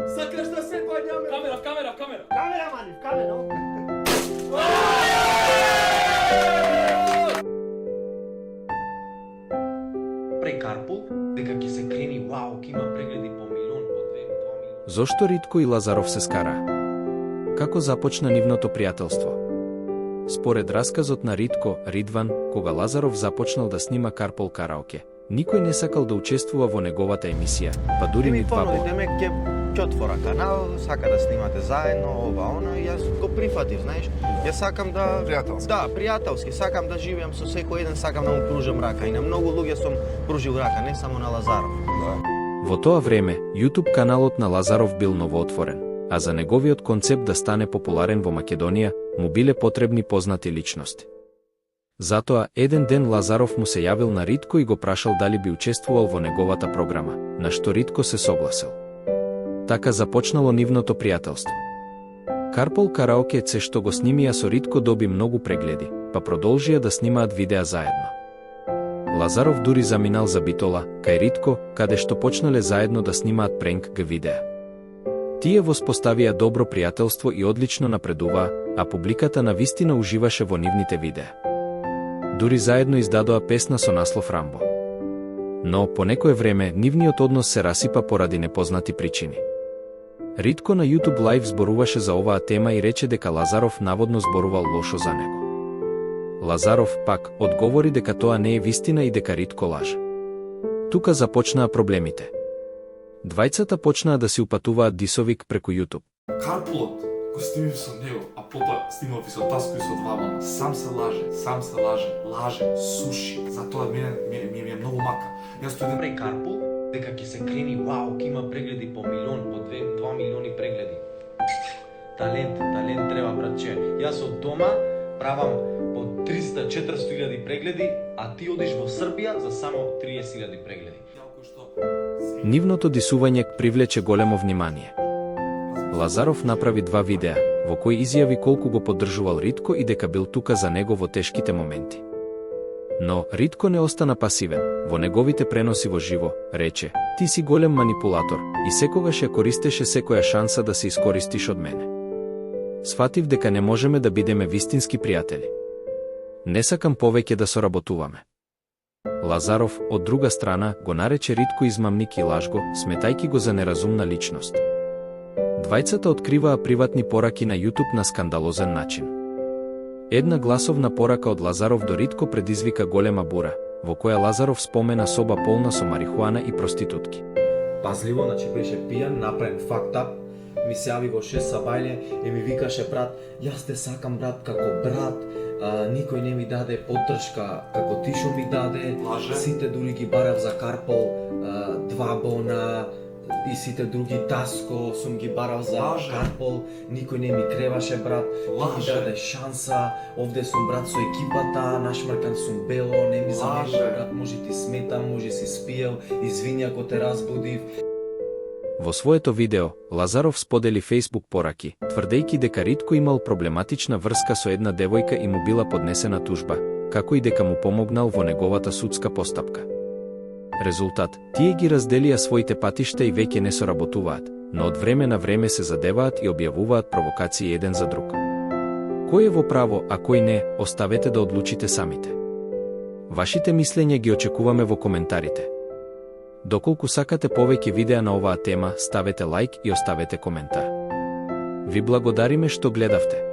Сакаш да се бањаме? Камера. Камера, мани, камера. Карпол, дека ќе се крени, вау, ќе има прегледи по милион, по 2 милион. Зошто Ритко и Лазаров се скара? Како започна нивното пријателство? Според расказот на Ритко, Ридван, кога Лазаров започнал да снима Карпол караоке, никој не сакал да учествува во неговата емисија, па дури ни два бона. Ме ќе отвора канал, сака да снимате заедно, ова, она, и јас го прифатив, знаеш. Јас сакам да пријателски. Да, пријателски, сакам да живеам со секој еден, сакам да му пружам рака и на многу луѓе сум пружил рака, не само на Лазаров. Во тоа време, YouTube каналот на Лазаров бил новоотворен, а за неговиот концепт да стане популарен во Македонија, му биле потребни познати личности. Затоа, еден ден Лазаров му се јавил на Ритко и го прашал дали би учествувал во неговата програма, на што Ритко се согласил. Така започнало нивното пријателство. Карпол караоке се што го снимија со Ритко доби многу прегледи, па продолжија да снимаат видеа заедно. Лазаров дури заминал за Битола, кај Ритко, каде што почнале заедно да снимаат пренк видеа. Тие воспоставија добро пријателство и одлично напредуваа, а публиката навистина уживаше во нивните видеа. Дури заедно издадоа песна со наслов Рамбо. Но, по некое време, нивниот однос се расипа поради непознати причини. Ритко на YouTube Live зборуваше за оваа тема и рече дека Лазаров наводно зборувал лошо за него. Лазаров, пак, одговори дека тоа не е вистина и дека Ритко лаже. Тука започнаа проблемите. Двајцата почнаа да си упатуваат дисовик преку YouTube. Карполот го снимив со него, а потоа снимав и со Таско и со двамама. Сам се лаже, суши. Затоа ми е многу мака. Јас тој Карпол, дека ќе се крени, вау, ќе има прегледи по милион, по 2 милиони прегледи. Талент треба, братче. Јас од дома правам по 300-400 илјади прегледи, а ти одиш во Србија за само 30 илјади прегледи. Нивното дисување привлече големо внимание. Лазаров направи 2 видеа, во кои изјави колку го поддржувал Ритко и дека бил тука за него во тешките моменти. Но Ритко не остана пасивен, во неговите преноси во живо, рече: "Ти си голем манипулатор и секогаш ја користеше секоја шанса да се искористиш од мене. Сфатив дека не можеме да бидеме вистински пријатели. Не сакам повеќе да соработуваме." Лазаров, од друга страна, го нарече Ритко измамник и лажго, сметајки го за неразумна личност. Двајцата откриваа приватни пораки на YouTube на скандалозен начин. Една гласовна порака од Лазаров до Ритко предизвика голема бура, во која Лазаров спомена соба полна со марихуана и проститутки. Пазливо, значи беше пијан, направен факт ап, ми се јави во 6 сабајле и ми викаше: "Брат, јас те сакам, брат, како брат, никој не ми даде поддршка како ти што ми даде, сите дури ги барав за Карпол, 2 бона, и сите други, Таско сум ги барав за Карпол, никој не ми креваше, брат, ти ми даде шанса, овде сум, брат, со екипата, нашмркан сум бело, не ми замериш, брат, може ти сметам, може си спиел, извини ако те разбудив." Во своето видео, Лазаров сподели Facebook пораки, тврдејќи дека Ритко имал проблематична врска со една девојка и му била поднесена тужба, како и дека му помогнал во неговата судска постапка. Резултат, тие ги разделија своите патишта и веќе не соработуваат, но од време на време се задеваат и објавуваат провокации еден за друг. Кој е во право, а кој не, оставете да одлучите самите. Вашите мислења ги очекуваме во коментарите. Доколку сакате повеќе видеа на оваа тема, ставете лајк и оставете коментар. Ви благодариме што гледавте.